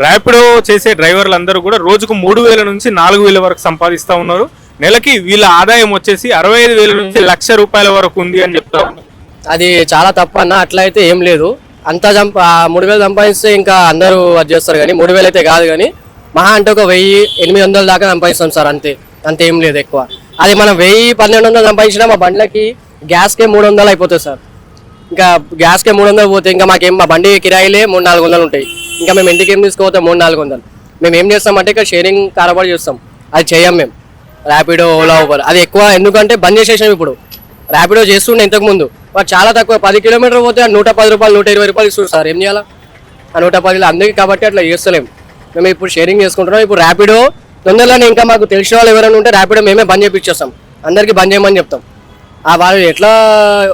ర్యాపిడో చేసే డ్రైవర్లు అందరూ కూడా రోజుకు 3,000 నుంచి 4,000 వరకు సంపాదిస్తా ఉన్నారు. నెలకి వీళ్ళ ఆదాయం వచ్చేసి 65,000 నుంచి ₹1,00,000 వరకు ఉంది అని చెప్తా ఉన్నారు. అది చాలా తప్పు అన్న. అట్లా అయితే ఏం లేదు. అంత 3,000 సంపాదిస్తే ఇంకా అందరూ అది చేస్తారు, కానీ 3,000 అయితే కాదు. కానీ మహా అంటే ఒక 1,000-800 దాకా సంపాదిస్తాం సార్, అంతే. అంతే, ఏం లేదు ఎక్కువ. అది మనం 1,000-1,200 సంపాదించినా మా బండ్లకి గ్యాస్కే 300 అయిపోతుంది సార్. ఇంకా గ్యాస్కే 300 పోతే ఇంకా మాకేం, మా బండి కిరాయిలే 300-400 ఉంటాయి. ఇంకా మేము ఇంటికి ఏం తీసుకోపోతాం 300-400. మేము ఏం చేస్తామంటే ఇక్కడ షేరింగ్ కారబార్ చేస్తాం. అది చేయం మేము, ర్యాపిడో, ఓలా, ఊబర్. అది ఎక్కువ ఎందుకంటే బంద్ చేసేసాం ఇప్పుడు. ర్యాపిడో చేస్తుండే ఇంతకుముందు వాడు చాలా తక్కువ, 10 కిలోమీటర్ పోతే ₹110, ₹120 ఇస్తుంది సార్. ఏం చేయాలా ఆ 110 అందరికీ? కాబట్టి అట్లా చేస్తలేం. మేము ఇప్పుడు షేరింగ్ చేసుకుంటున్నాం. ఇప్పుడు ర్యాపిడో తొందరలోనే ఇంకా మాకు తెలిసిన వాళ్ళు ఎవరైనా ఉంటే ర్యాపిడో మేమే బంద్ చేయించేస్తాం, అందరికీ బంద్ చేయమని చెప్తాం. ఆ వాళ్ళు ఎట్లా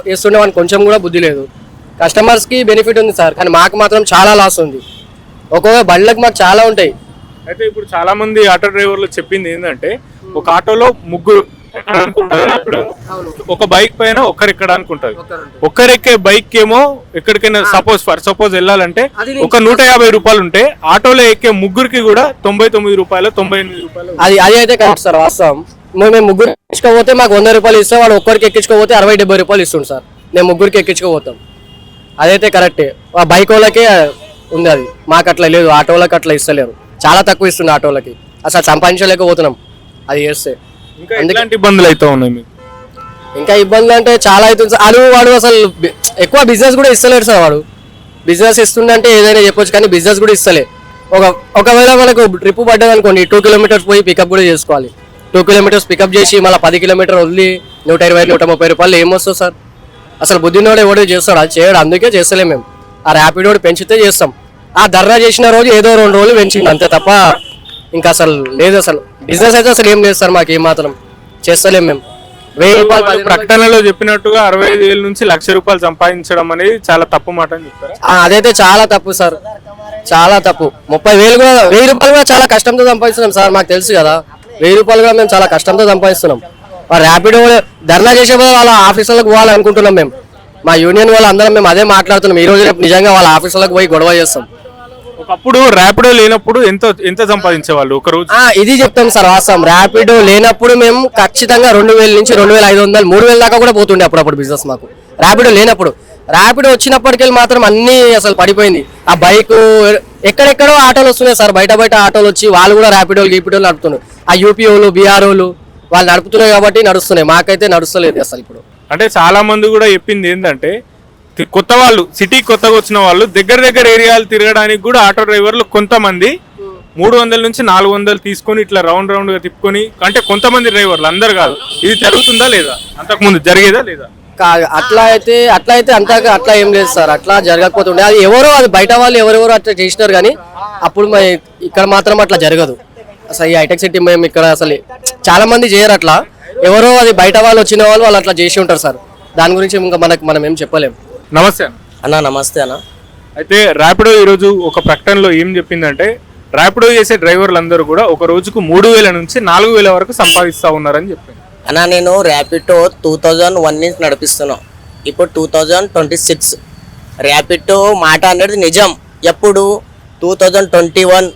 చేస్తుండే వాళ్ళకి కొంచెం కూడా బుద్ధి లేదు. కస్టమర్స్కి బెనిఫిట్ ఉంది సార్, కానీ మాకు మాత్రం చాలా లాస్ ఉంది. ఒక్కొక్క బండ్లకు మాకు చాలా ఉంటాయి. అయితే ఇప్పుడు చాలా మంది ఆటో డ్రైవర్లు చెప్పింది ఏంటంటే, ఒక ఆటోలో ముగ్గురు ఒక బైక్ పైన ఒక్కరు ఎక్కడానికి ఉంటుంది. ఒక్కరెక్కే బైక్ ఏమో ఎక్కడికైనా సపోజ్ వెళ్ళాలంటే ఒక ₹150 ఉంటే, ఆటోలో ఎక్కే ముగ్గురికి కూడా ₹99, ₹98. అది అయితే కరెక్ట్ సార్, వాస్తవం. మేము ముగ్గురు ఎక్కించుకోపోతే మాకు ₹100 ఇస్తాం, వాడు ఒక్కరికి ఎక్కించుకోపోతే ₹60-70 ఇస్తుంది సార్. మేము ముగ్గురికి ఎక్కించుకోపోతాం, అదైతే కరెక్టే. ఆ బైక్ వాళ్ళకే ఉంది, అది మాకు అట్లా లేదు. ఆటోలకు అట్లా ఇస్తలేరు, చాలా తక్కువ ఇస్తుంది ఆటోలకి. అసలు సంపాదించలేకపోతున్నాం అది చేస్తే. ఎలాంటి ఇబ్బందులు అయితే ఉన్నాయి మీకు? ఇంకా ఇబ్బందులు అంటే చాలా అవుతుంది సార్. వాడు అసలు ఎక్కువ బిజినెస్ కూడా ఇస్తలేడు సార్. వాడు బిజినెస్ ఇస్తుందంటే ఏదైనా చెప్పొచ్చు, కానీ బిజినెస్ కూడా ఇస్తలే. ఒకవేళ మనకు ట్రిప్ పడ్డది అనుకోండి, 2 కిలోమీటర్స్ పోయి పికప్ కూడా చేసుకోవాలి. 2 కిలోమీటర్స్ పికప్ చేసి మళ్ళీ 10 కిలోమీటర్ వదిలి ₹120-130 ఏమొస్తుంది సార్? అసలు బుద్ధినోడు ఎవడో చేస్తాడు, అది చేయడు. అందుకే చేస్తలేం మేము. ఆ ర్యాపిడోడు పెంచితే చేస్తాం. ఆ ధర్నా చేసిన రోజు ఏదో 2 రోజులు పెంచింది, అంతే తప్ప ఇంకా అసలు లేదు. అసలు బిజినెస్ అయితే అసలు ఏం లేదు సార్, మాకు ఏమాత్రం చేస్తలేం మేము. ₹1,000 ప్రకటనలో చెప్పినట్టుగా 65,000 నుంచి ₹1,00,000 సంపాదించడం అనేది చాలా తప్పు మాట అని చెప్తారా? అదైతే చాలా తప్పు సార్, చాలా తప్పు. 30,000 కూడా, ₹1,000 కూడా చాలా కష్టంతో సంపాదిస్తున్నాం సార్. మాకు తెలుసు కదా, ₹1,000 కూడా మేము చాలా కష్టంతో సంపాదిస్తున్నాం. ర్యాపిడో ధర్నా చేసే వాళ్ళ ఆఫీసులకు పోవాలనుకుంటున్నాం మేము. మా యూనియన్ వాళ్ళు అందరం మేము అదే మాట్లాడుతున్నాం. ఈ రోజు రేపు నిజంగా వాళ్ళ ఆఫీసులకు పోయి గొడవ చేస్తాం. ఒకప్పుడు ర్యాపిడో లేనప్పుడు ఎంత సంపాదించేవాళ్ళు ఒక రోజు? ఇది చెప్తాం సార్, వాస్తవం. ర్యాపిడో లేనప్పుడు మేము ఖచ్చితంగా 2,000 నుంచి 2,500, 3,000 దాకా కూడా పోతుండే అప్పుడప్పుడు బిజినెస్ మాకు, ర్యాపిడో లేనప్పుడు. ర్యాపిడో వచ్చినప్పటికెళ్ళి మాత్రం అన్ని అసలు పడిపోయింది. ఆ బైక్ ఎక్కడెక్కడో ఆటోలు వస్తున్నాయి సార్, బయట ఆటోలు వచ్చి వాళ్ళు కూడా ర్యాపిడోలు గీపిడోలు నడుపుతున్నారు. ఆ యూపీఓలు, బీఆర్ఓలు వాళ్ళు నడుపుతున్నాయి కాబట్టి నడుస్తున్నాయి, మాకైతే నడుస్తలేదు అసలు ఇప్పుడు. అంటే చాలా మంది కూడా చెప్పింది ఏంటంటే, కొత్త వాళ్ళు, సిటీ కొత్తగా వచ్చిన వాళ్ళు దగ్గర ఏరియాలు తిరగడానికి కూడా ఆటో డ్రైవర్లు కొంతమంది 300 నుంచి 400 తీసుకొని ఇట్లా రౌండ్ గా తిప్పుకొని, అంటే కొంతమంది డ్రైవర్లు, అందరు కాదు. ఇది జరుగుతుందా లేదా? అంతకుముందు జరిగేదా లేదా? అట్లా అయితే అంతగా అట్లా ఏం లేదు సార్. అట్లా జరగకపోతుండే, అది ఎవరో, అది బయట వాళ్ళు ఎవరెవరో అట్లా చేసినారు. కానీ అప్పుడు ఇక్కడ మాత్రం అట్లా జరగదు అసలు. ఈ హైటెక్ సిటీ మేము ఇక్కడ అసలు చాలా మంది చేయరు అట్లా. ఎవరో అది బయట వాళ్ళు వచ్చిన వాళ్ళు అట్లా చేసి ఉంటారు సార్. దాని గురించి ఇంకా మనం ఏం చెప్పలేము. నమస్తే అన్న. నమస్తే అన్న. అయితే ర్యాపిడో ఈరోజు ఒక ప్రకటనలో ఏం చెప్పిందంటే, ర్యాపిడో చేసే డ్రైవర్లు అందరూ కూడా ఒక రోజుకు 3,000 నుంచి 4,000 వరకు సంపాదిస్తా ఉన్నారని చెప్పింది. అన్న, నేను ర్యాపిడో 2001 నుంచి నడిపిస్తున్నాను. ఇప్పుడు 2026. ర్యాపిడో మాట అనేది నిజం. ఎప్పుడు 2021,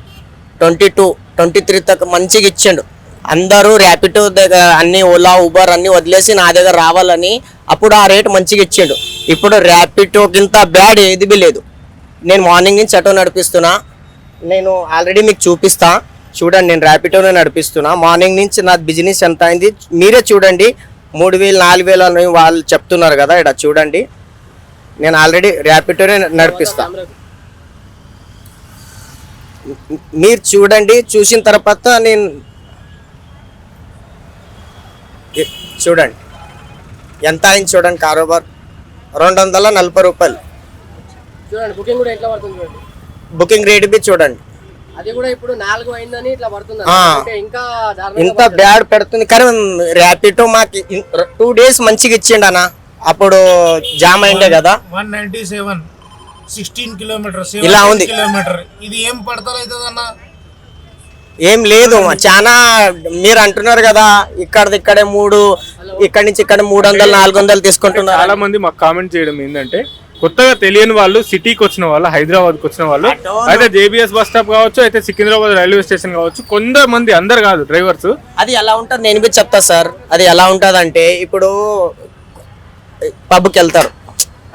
22, 23 దాకా మంచిగా ఇచ్చిండు. అందరూ ర్యాపిడో దగ్గర అన్ని ఓలా, ఊబర్ అన్ని వదిలేసి నా దగ్గర రావాలని అప్పుడు ఆ రేట్ మంచిగా ఇచ్చిండు. ఇప్పుడు ర్యాపిడోకి ఇంత బ్యాడ్ ఏది బి లేదు. నేను మార్నింగ్ నుంచి ఆటో నడిపిస్తున్నా. నేను ఆల్రెడీ మీకు చూపిస్తా, చూడండి. నేను ర్యాపిడోనే నడిపిస్తున్నా. మార్నింగ్ నుంచి నా బిజినెస్ ఎంత అయింది మీరే చూడండి. 3,000, 4,000 అని వాళ్ళు చెప్తున్నారు కదా, ఇక్కడ చూడండి. నేను ఆల్రెడీ ర్యాపిడోనే నడిపిస్తా. మీరు చూడండి, చూసిన తర్వాత నేను చూడండి ఎంత అయింది చూడండి. కారోబార్ ₹240. చూడండి బుకింగ్ కూడా ఎట్లా పడుతుంది చూడండి. బుకింగ్ రేట్ బి చూడండి. అది కూడా ఇప్పుడు 4 అయిందని ఇట్లా పడుతుంది. ఇంకా ఇంత బ్యాడ్ పెడుతుంది. కానీ ర్యాపిడో మాకు 2 days మంచిగా ఇచ్చిండు అన్న. అప్పుడు జామ్ అయిండే కదా. 197 16 కిలోమీటర్స్ ఇలా ఉంది. ఇది ఏం పడతలేదు అన్న. ఏం లేదు, చాలా మీరు అంటున్నారు కదా ఇక్కడే 3, ఇక్కడి నుంచి ఇక్కడ 300, 400 తీసుకుంటున్నారు. చాలా మంది మాకు కామెంట్ చేయడం ఏంటంటే, కొత్తగా తెలియని వాళ్ళు, సిటీకి వచ్చిన వాళ్ళు, హైదరాబాద్కి వచ్చిన వాళ్ళు, అయితే జేబీఎస్ బస్ స్టాప్ కావచ్చు, అయితే సికింద్రాబాద్ రైల్వే స్టేషన్ కావచ్చు, కొంతమంది, అందరు కాదు డ్రైవర్స్. అది ఎలా ఉంటుంది నేను కూడా చెప్తా సార్. అది ఎలా ఉంటుంది అంటే ఇప్పుడు పబ్కి వెళ్తారు,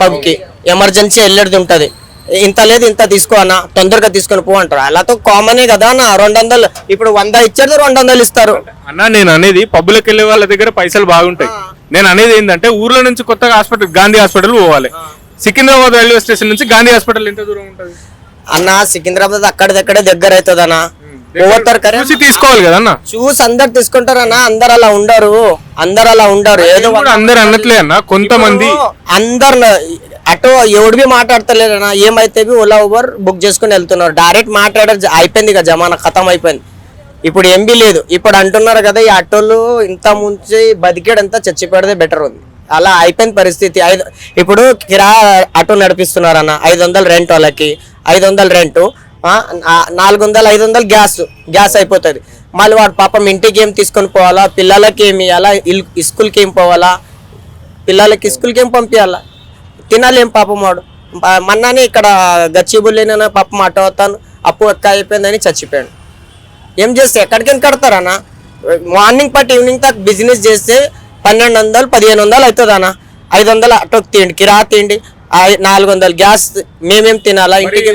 పబ్కి ఎమర్జెన్సీ వెళ్ళేది ఉంటుంది, ఇంత లేదు ఇంత తీసుకో అన్న, తొందరగా తీసుకొని పో అంటారు. అలాతో కామనే కదా అన్న. 200 ఇప్పుడు 100 ఇచ్చేది 200 ఇస్తారు అన్న. నేను అనేది పబ్బులకు వెళ్ళే వాళ్ళ దగ్గర పైసలు బాగుంటాయి. నేను అనేది ఏంటంటే ఊర్లో నుంచి కొత్తగా హాస్పిటల్, గాంధీ హాస్పిటల్ పోవాలి. సికింద్రాబాద్ రైల్వే స్టేషన్ నుంచి గాంధీ హాస్పిటల్ ఎంత దూరం ఉంటుంది అన్న? సికింద్రాబాద్ అక్కడిదక్కడే దగ్గర అవుతుంది అన్న. పోతారు కదా, చూసి తీసుకోవాలి కదా అన్న. చూసి అందరు తీసుకుంటారు అన్న. అందరు అలా ఉండరు, ఏదో అందరు అన్నట్లే అన్న, కొంతమంది అందరు అటు ఎవడివి మాట్లాడతలేరు అన్న. ఏమైతే ఓలా ఊబర్ బుక్ చేసుకుని వెళ్తున్నారు. డైరెక్ట్ మాట్లాడారు, అయిపోయింది ఇక జమానా ఖతం అయిపోయింది. ఇప్పుడు ఎంబీ లేదు. ఇప్పుడు అంటున్నారు కదా ఈ ఆటోలు ఇంత ముంచి బతికేడంతా చచ్చిపోయేదే బెటర్ ఉంది. అలా అయిపోయింది పరిస్థితి. ఇప్పుడు కిరా ఆటో నడిపిస్తున్నారు అన్న, 500 రెంట్, వాళ్ళకి 500 రెంటు, 400 500 గ్యాస్ అయిపోతుంది. మళ్ళీ వాడు పాపం ఇంటికి ఏం తీసుకొని పోవాలా, పిల్లలకి ఏమి ఇవ్వాలా, స్కూల్కి ఏం పోవాలా, పిల్లలకి స్కూల్కి ఏం పంపించాలా, తినాలేం పాపం వాడు. మొన్ననే ఇక్కడ గచ్చిబుల్లిన పాపం ఆటో వస్తాను, అప్పు ఎక్కువ అయిపోయిందని చచ్చిపోయాడు. ఏం చేస్తే ఎక్కడికైనా కడతారన్నా? మార్నింగ్ పాటు ఈవినింగ్ దాకా బిజినెస్ చేస్తే 1200 1500 అవుతుంది అన్న. 500 ఆటోకి తిండి, కిరా తిండి, 400 గ్యాస్, మేమేం తినాలా ఇంటికి?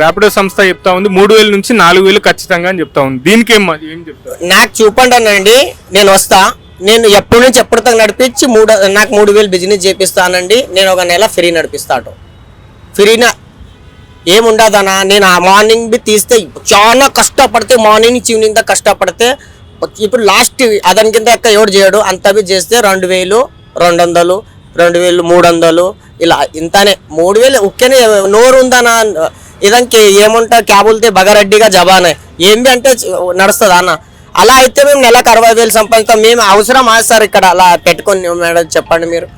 ర్యాపిడో సంస్థ చెప్తా ఉంది 3000 నుంచి 4000 ఖచ్చితంగా అని చెప్తా ఉంది. దీనికి ఏం చెప్తారు? నాకు చూపండి అనండి, నేను వస్తా. నేను ఎప్పటి నుంచి ఎప్పటితో నడిపించి నాకు 3000 బిజినెస్ చేపిస్తానండి. నేను ఒక నెల ఫ్రీ నడిపిస్తా ఆటో. ఫ్రీనా ఏముండదన్నా. నేను ఆ మార్నింగ్ బి తీస్తే చాలా కష్టపడితే, మార్నింగ్ నుంచి ఈవినింగ్ దాకా కష్టపడితే, ఇప్పుడు లాస్ట్ అతని కింద ఎక్క ఎవడు చేయడు, అంత బి చేస్తే 2000 200 2000 300 ఇలా ఇంతనే. 3000 ఒక్కనే నోరు ఉందన్నా. ఇదానికి ఏముంటా క్యాబుల్తే బగరడ్డిగా జబానే ఏం బి అంటే నడుస్తుంది అన్న. అలా అయితే మేము నెలకు 60,000 సంపాదిస్తాం. మేము అవసరం సార్ ఇక్కడ అలా పెట్టుకొని మేడం చెప్పండి. మీరు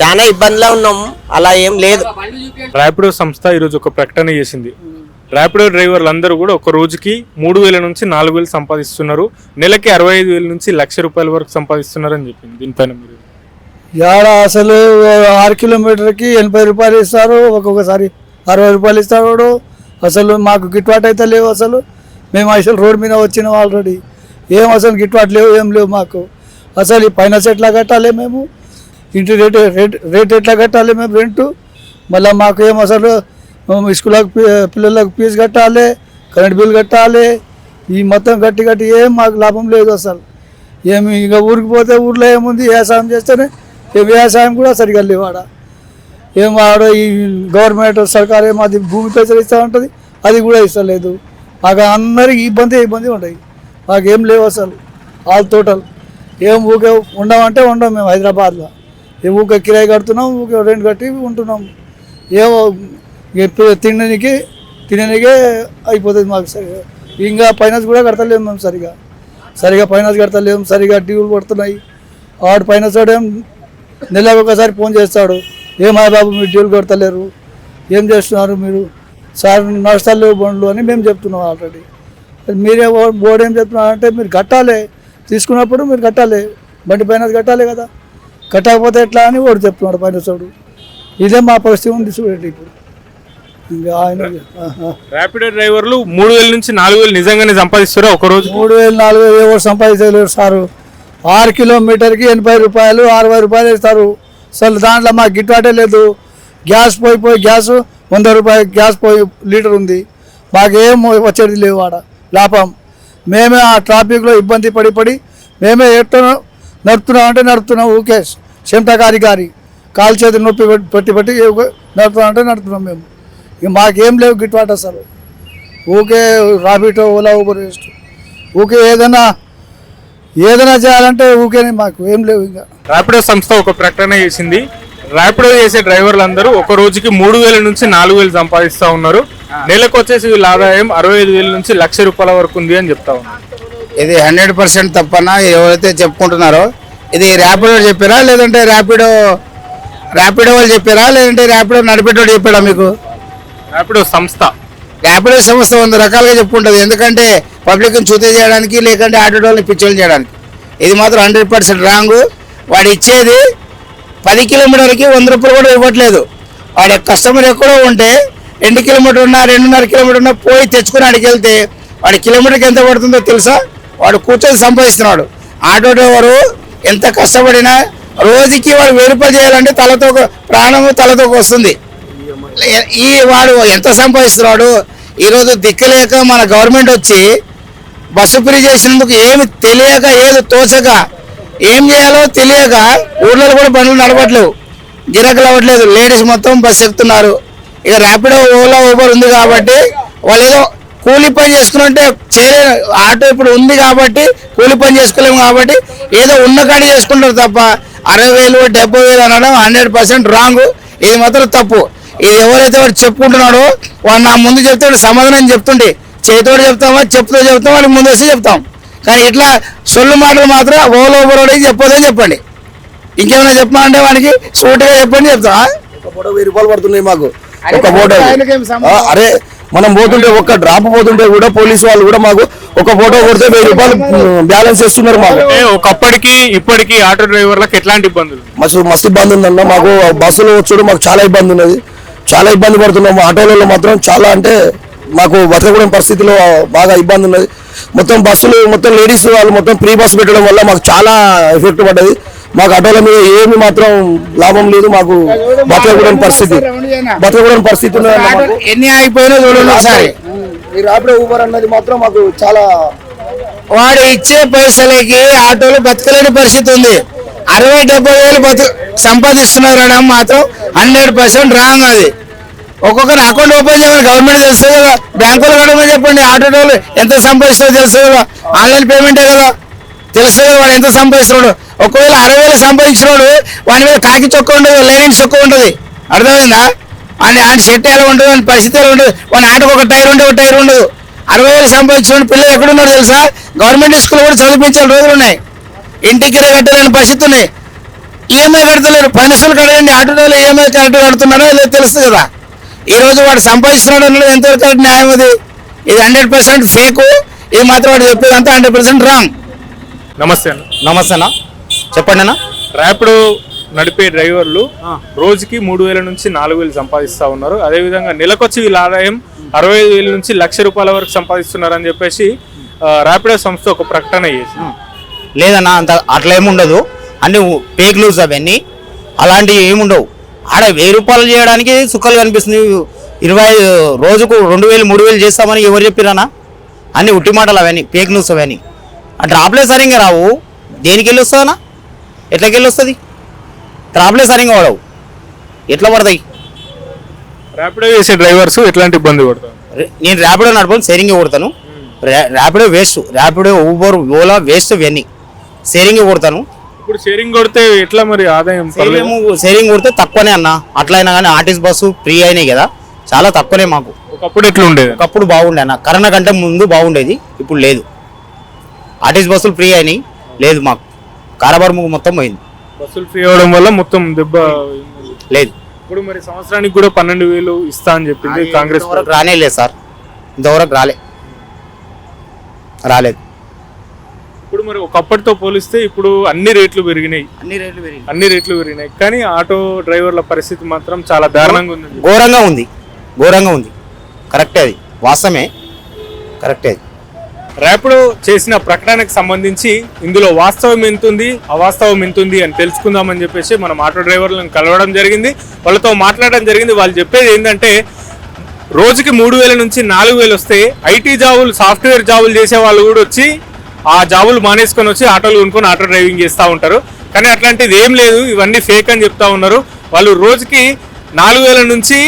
చాలా ఇబ్బందిలో ఉన్నాం. అలా ఏం లేదు. ర్యాపిడో సంస్థ ఈరోజు ఒక ప్రకటన చేసింది. ర్యాపిడో డ్రైవర్లు అందరూ కూడా ఒక రోజుకి 3000 నుంచి 4000 సంపాదిస్తున్నారు, నెలకి 65,000 నుంచి 1,00,000 రూపాయల వరకు సంపాదిస్తున్నారు అని చెప్పింది. దీనిపైన మీరు ఏడ అసలు 6 కిలోమీటర్కి 80 రూపాయలు ఇస్తారు, ఒక్కొక్కసారి 60 రూపాయలు ఇస్తారు. అసలు మాకు గిట్టుబాటు అయితే లేవు. అసలు మేము అసలు రోడ్ మీద వచ్చినాం ఆల్రెడీ. ఏం అసలు గిట్టుబాటు లేవు, ఏం లేవు మాకు. అసలు ఈ ఫైనాన్స్ ఎట్లా కట్టాలి, మేము ఇంటి రేట్ ఎట్లా కట్టాలి, మేము రెంటు. మళ్ళీ మాకు ఏం అసలు స్కూళ్ళకి పిల్లలకు ఫీజు కట్టాలి, కరెంట్ బిల్ కట్టాలి. ఈ మొత్తం గట్టి ఏం మాకు లాభం లేదు అసలు. ఏమి ఇక ఊరికి పోతే ఊర్లో ఏముంది, వ్యవసాయం చేస్తేనే వ్యవసాయం కూడా సరిగా లేవు ఆడ. ఏం ఆడ ఈ గవర్నమెంట్ సర్కారు ఏమో అది భూమి పైసలు ఇస్తూ ఉంటుంది, అది కూడా ఇస్తలేదు. మాకు అందరికి ఇబ్బంది ఉంటాయి. మాకేం లేవు అసలు. ఆల్ టోటల్ ఏం ఊకే ఉండమంటే ఉండం. మేము హైదరాబాద్లో ఊకే కిరాయి కడుతున్నాం, ఊకే రెంట్ కట్టి ఉంటున్నాం. ఏమో తినడానికే అయిపోతుంది మాకు. సరిగా ఇంకా ఫైనాన్స్ కూడా కడతలేము మేము. సరిగా ఫైనాన్స్ కడతలేము, సరిగా డ్యూలు పడుతున్నాయి. వాడు ఫైనాన్స్ వాడు ఏం నెలకు ఒకసారి ఫోన్ చేస్తాడు, ఏమా బాబు మీరు డ్యూలు కడతలేరు, ఏం చేస్తున్నారు మీరు, సార్ నష్టాలు లేవు బండ్లు అని మేము చెప్తున్నాం ఆల్రెడీ. మీరే బోర్డు ఏం చెప్తున్నారు అంటే మీరు కట్టాలి, తీసుకున్నప్పుడు మీరు కట్టాలి, బండి ఫైనాన్స్ కట్టాలి కదా, కట్టకపోతే ఎట్లా అని వాడు చెప్తున్నాడు ఫైనాన్స్ వాడు. ఇదే మా పరిస్థితి ఉంది చూడండి ఇప్పుడు. ఇంకా ఆయన ర్యాపిడో డ్రైవర్లు 3000 నుంచి 4000 నిజంగానే సంపాదిస్తారా ఒక రోజు? 3000 4000 ఎవరు సంపాదించలేరు సారు. 6 కిలోమీటర్కి 80 రూపాయలు 60 రూపాయలు ఇస్తారు. అసలు దాంట్లో మాకు గిట్టుబాటే లేదు. గ్యాస్ పోయి గ్యాస్ 100 రూపాయలు గ్యాస్ పోయి లీటర్ ఉంది. మాకేం వచ్చేది లేవు ఆడ లాభం. మేమే ఆ ట్రాఫిక్లో ఇబ్బంది పడి మేమే ఎట్టో నడుపుతున్నాం. ఊకే చెమట గారి కాలు చేతి నొప్పి పెట్టి నడుపుతున్నాం మేము. ఇక మాకేం లేవు గిట్టుబాటు అసలు. ఊకే రాపిడో ఓలా ఊబర్ వేస్ట్. ఊకే ఏదైనా చేయాలంటే ఊకేనే, మాకు ఏం లేవు. ఇంకా ర్యాపిడో సంస్థ ఒక ప్రకటన చేసింది. ర్యాపిడో చేసే డ్రైవర్లు అందరూ ఒక రోజుకి 3000 నుంచి 4000 సంపాదిస్తూ ఉన్నారు. నెలకు వచ్చేసి వీళ్ళ ఆదాయం 65,000 నుంచి 1,00,000 రూపాయల వరకు ఉంది అని చెప్తా ఉన్నారు. ఇది 100% తప్పన ఎవరైతే చెప్పుకుంటున్నారో ఇది ర్యాపిడో చెప్పారా, లేదంటే ర్యాపిడో వాళ్ళు చెప్పారా, లేదంటే ర్యాపిడో నడిపేటోడు చెప్పాడా మీకు? ర్యాపిడో సంస్థ 100 రకాలుగా చెప్పుకుంటుంది. ఎందుకంటే పబ్లిక్ని చూతే చేయడానికి, లేకంటే ఆటో వాళ్ళని పిచ్చోళ్ళు చేయడానికి. ఇది మాత్రం 100% రాంగ్. వాడు ఇచ్చేది 10 కిలోమీటర్కి 100 రూపాయలు కూడా ఇవ్వట్లేదు. వాడి కస్టమర్ ఎక్కడో ఉంటే 2 కిలోమీటర్ ఉన్నా 2.5 కిలోమీటర్ ఉన్నా పోయి తెచ్చుకుని ఆడికి వెళ్తే వాడి కిలోమీటర్కి ఎంత పడుతుందో తెలుసా? వాడు కూర్చొని సంపాదిస్తున్నాడు. ఆటో డ్రైవరు ఎంత కష్టపడినా రోజుకి వాడు 1000 రూపాయలు చేయాలంటే తలతో ప్రాణము తలతో వస్తుంది. వాడు ఎంత సంపాదిస్తున్నాడు? ఈరోజు దిక్కులేక మన గవర్నమెంట్ వచ్చి బస్సు ఫ్రీ చేసినందుకు ఏమి తెలియక ఏది తోచక ఏం చేయాలో తెలియక ఊళ్ళో కూడా బండ్లు నడవట్లేవు, గిరాకులు అవ్వట్లేదు. లేడీస్ మొత్తం బస్సు ఎక్కుతున్నారు. ఇక ర్యాపిడో ఓలా ఊబర్ ఉంది కాబట్టి వాళ్ళు ఏదో కూలి పని చేసుకున్నట్టే చేయలేరు. ఆటో ఇప్పుడు ఉంది కాబట్టి కూలి పని చేసుకోలేము కాబట్టి ఏదో ఉన్న కాడి చేసుకుంటారు తప్ప 60,000 70,000 అనడం 100% రాంగ్. ఇది మాత్రం తప్పు. ఇది ఎవరైతే వాడు చెప్పుకుంటున్నాడో వాడు నా ముందు చెప్తే వాడు సమాధానం చెప్తుంటే చేతితోడు చెప్తామా చెప్పుతో చెప్తాం వాళ్ళకి ముందు వస్తే చెప్తాం. కానీ ఇట్లా సొల్లు మాటలు మాత్రం ఓలో ఓబరోడికి చెప్పొద్దని చెప్పండి. ఇంకేమైనా చెప్పమంటే వానికి సూటిగా చెప్పండి చెప్తాం. ఒక ఫోటో 1000 రూపాయలు పడుతున్నాయి మాకు. ఒక ఫోటో అరే మనం పోతుంటే ఒక్క డ్రాప్ పోతుంటే కూడా పోలీసు వాళ్ళు కూడా మాకు ఒక ఫోటో కొడితే 1000 రూపాయలు బ్యాలెన్స్ చేస్తున్నారు మాకు. ఒకప్పటికి ఇప్పటికి ఆటో డ్రైవర్లకు ఎట్లాంటి ఇబ్బందులు? మస్తు ఇబ్బంది ఉందన్న. మాకు బస్సులో వచ్చాడు మాకు చాలా ఇబ్బంది ఉన్నది. చాలా ఇబ్బంది పడుతున్నాము. ఆటోలలో మాత్రం చాలా అంటే మాకు బతకూడని పరిస్థితిలో బాగా ఇబ్బంది ఉన్నది. మొత్తం బస్సులు మొత్తం లేడీస్ వాళ్ళు మొత్తం ఫ్రీ బస్సు పెట్టడం వల్ల మాకు చాలా ఎఫెక్ట్ పడ్డది. మాకు ఆటోల మీద ఏమి మాత్రం లాభం లేదు. మాకు బతకూడని పరిస్థితి ఉన్నది. ఎన్ని ఆగిపోయినా చూడండి ఒకసారి. ఈ ర్యాపిడో ఊబర్ అన్నది మాత్రం మాకు చాలా వాడు ఇచ్చే పైసలకి ఆటోలు బతకలేని పరిస్థితి ఉంది. 60,000-70,000 సంపాదిస్తున్నారు అనడం మాత్రం 100% రాంగ్. అది ఒక్కొక్కరు అకౌంట్ ఓపెన్ చేయమని గవర్నమెంట్ తెలుస్తుంది కదా, బ్యాంకులో కడమని చెప్పండి. ఆటో డ్రైవర్లు ఎంత సంపాదిస్తారో తెలుస్తుంది కదా, ఆన్లైన్ పేమెంటే కదా తెలుస్తుంది కదా వాడు ఎంత సంపాదిస్తున్నాడు. ఒకవేళ 60,000 సంపాదించినాడు వాడి మీద కాకి చొక్క ఉండదు, లైనింగ్ చొక్క ఉంటుంది. అర్థమైందా? అని షర్ట్ ఎలా ఉంటుంది, అని పరిస్థితి ఎలా ఉంటుంది. వాడి ఆటోకి ఒక టైర్ ఉంటే ఒక టైర్ ఉండదు. 60,000 సంపాదించిన పిల్లలు ఎక్కడున్నారు తెలుసా? గవర్నమెంట్ స్కూల్ కూడా చదివించే రోజులు ఉన్నాయి. ఇంటికి కట్టలేని పరిస్థితి ఉన్నాయి. ఈఎంఐ కడతలేరు. పైసలు కడగండి. ఆటో డ్రైవర్లు ఈఎంఐ కరెక్ట్ కడుతున్నారో లేదో తెలుస్తుంది కదా. ఈ రోజు వాడు సంపాదిస్తున్నాడు అన్నది ఎంతవరకు న్యాయం? అది ఇది 100% ఫేక్. ఇది మాత్రం వాడు చెప్పేదంతా 100% రాంగ్. నమస్తే అన్న. నమస్తే అన్న, చెప్పండి అన్న. ర్యాపిడో నడిపే డ్రైవర్లు రోజుకి 3,000 నుంచి 4,000 సంపాదిస్తా ఉన్నారు. అదేవిధంగా నెలకొచ్చి వీళ్ళ ఆదాయం 65,000 నుంచి 1,00,000 రూపాయల వరకు సంపాదిస్తున్నారు అని చెప్పేసి ర్యాపిడో సంస్థ ఒక ప్రకటన చేసింది. లేదన్నా, అంత అట్లా ఏముండదు. అన్ని ఫేక్ న్యూస్ అవన్నీ. అలాంటివి ఏముండవు. ఆడ 1,000 రూపాయలు చేయడానికి సుఖాలు కనిపిస్తుంది. 20 రోజుకు 2,000 3,000 చేస్తామని ఎవరు చెప్పిరానా? అన్ని ఉట్టి మాటలు అవన్నీ, ఫేక్ న్యూస్ అవన్నీ. ఆ డ్రాప్లే సరిగ్గా రావు. దేనికి వెళ్ళి వస్తుందన్నా? ఎట్లకి వెళ్ళి వస్తుంది? డ్రాప్లే సరిగ్గా పడవు. ఎట్లా పడతాయి? ర్యాపిడో చేసే డ్రైవర్స్ ఎట్లాంటి ఇబ్బంది పడతారు? నేను ర్యాపిడో నడపను, షేరింగ్ కొడతాను. Rapido waste, Rapido Uber Ola waste ఇవన్నీ. షేరింగ్ కొడతాను. ఇప్పుడు షేరింగ్ కొడితే ఎట్లా మరి ఆదాయం? షేరింగ్ కొడితే తక్కువనే అన్న. అట్లయినా కానీ ఆర్టీసీ బస్సు ఫ్రీ అయినాయి కదా, చాలా తక్కువనే మాకు. ఒకప్పుడు ఎట్లా ఉండేది? ఒకప్పుడు బాగుండే అన్న, కరోనా కంటే ముందు బాగుండేది, ఇప్పుడు లేదు. ఆర్టీసీ బస్సులు ఫ్రీ అయినాయి, లేదు మాకు. కారబార్ మొత్తం పోయింది. బస్సులు ఫ్రీ అవడం వల్ల మొత్తం దెబ్బ లేదు. ఇప్పుడు మరి సంవత్సరానికి కూడా 12,000 ఇస్తా అని చెప్పింది కాంగ్రెస్. రానే లేదు సార్, ఇంతవరకు రాలేదు. ఇప్పుడు మరి ఒకప్పటితో పోలిస్తే ఇప్పుడు అన్ని రేట్లు పెరిగినాయి. అన్ని రేట్లు పెరిగినాయి కానీ ఆటో డ్రైవర్ల పరిస్థితి మాత్రం చాలా దారుణంగా ఉంది. ఘోరంగా ఉంది. కరెక్టే, అది వాస్తవమే, కరెక్టే. అది ర్యాపిడో చేసిన ప్రకటనకు సంబంధించి ఇందులో వాస్తవం ఎంతుంది, అవాస్తవం ఎంతుంది అని తెలుసుకుందామని చెప్పేసి మనం ఆటో డ్రైవర్లను కలవడం జరిగింది, వాళ్ళతో మాట్లాడడం జరిగింది. వాళ్ళు చెప్పేది ఏంటంటే రోజుకి 3,000 నుంచి 4,000 వస్తే ఐటీ జాబులు, సాఫ్ట్వేర్ జాబులు చేసే వాళ్ళు కూడా వచ్చి ఆ జాబులు మానేసుకొని వచ్చి ఆటోలు కొనుక్కొని ఆటో డ్రైవింగ్ చేస్తూ ఉంటారు. కానీ అట్లాంటిది ఏం లేదు, ఇవన్నీ ఫేక్ అని చెప్తా ఉన్నారు. వాళ్ళు రోజుకి 4,000 నుంచి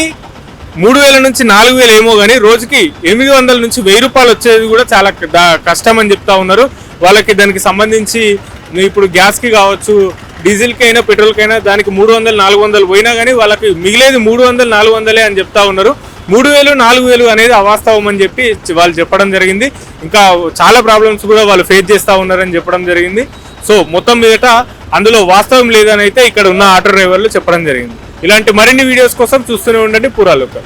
3,000 నుంచి 4,000 ఏమో కానీ రోజుకి 800 నుంచి 1,000 రూపాయలు వచ్చేది కూడా చాలా కష్టం అని చెప్తా ఉన్నారు. వాళ్ళకి దానికి సంబంధించి ఇప్పుడు గ్యాస్కి కావచ్చు, డీజిల్కి అయినా పెట్రోల్కి అయినా దానికి 300-400 పోయినా కానీ వాళ్ళకి మిగిలేది 300-400 అని చెప్తా ఉన్నారు. 3,000-4,000 అనేది అవాస్తవం అని చెప్పి వాళ్ళు చెప్పడం జరిగింది. ఇంకా చాలా ప్రాబ్లమ్స్ కూడా వాళ్ళు ఫేస్ చేస్తూ ఉన్నారని చెప్పడం జరిగింది. సో మొత్తం మీదట అందులో వాస్తవం లేదని అయితే ఇక్కడ ఉన్న ఆటో డ్రైవర్లు చెప్పడం జరిగింది. ఇలాంటి మరిన్ని వీడియోస్ కోసం చూస్తూనే ఉండండి పూరా లోకల్.